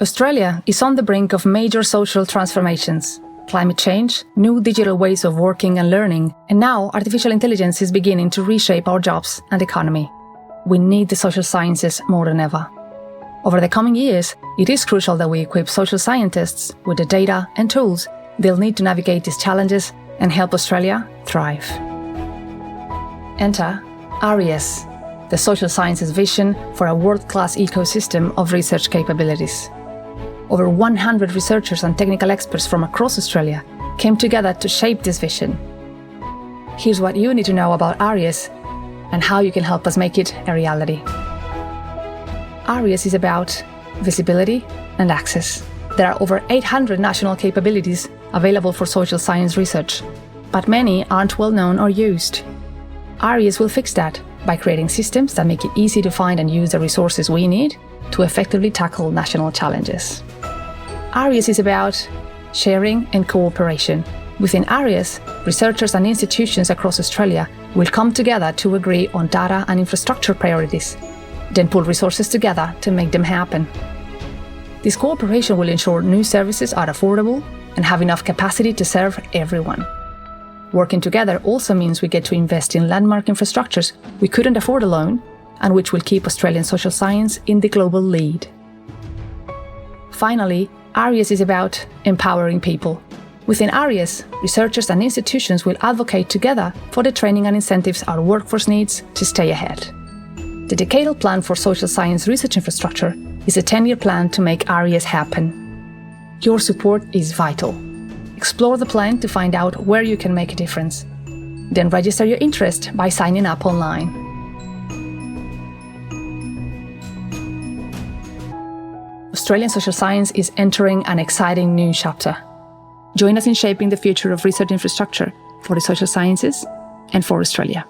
Australia is on the brink of major social transformations. Climate change, new digital ways of working and learning, and now artificial intelligence is beginning to reshape our jobs and economy. We need the social sciences more than ever. Over the coming years, it is crucial that we equip social scientists with the data and tools they'll need to navigate these challenges and help Australia thrive. Enter ARIES, the social sciences vision for a world-class ecosystem of research capabilities. Over 100 researchers and technical experts from across Australia came together to shape this vision. Here's what you need to know about ARIES and how you can help us make it a reality. ARIES is about visibility and access. There are over 800 national capabilities available for social science research, but many aren't well known or used. ARIES will fix that by creating systems that make it easy to find and use the resources we need to effectively tackle national challenges. ARIES is about sharing and cooperation. Within ARIES, researchers and institutions across Australia will come together to agree on data and infrastructure priorities, then pull resources together to make them happen. This cooperation will ensure new services are affordable and have enough capacity to serve everyone. Working together also means we get to invest in landmark infrastructures we couldn't afford alone, and which will keep Australian social science in the global lead. Finally, ARIES is about empowering people. Within ARIES, researchers and institutions will advocate together for the training and incentives our workforce needs to stay ahead. The Decadal Plan for Social Science Research Infrastructure is a 10-year plan to make ARIES happen. Your support is vital. Explore the plan to find out where you can make a difference. Then register your interest by signing up online. Australian social science is entering an exciting new chapter. Join us in shaping the future of research infrastructure for the social sciences and for Australia.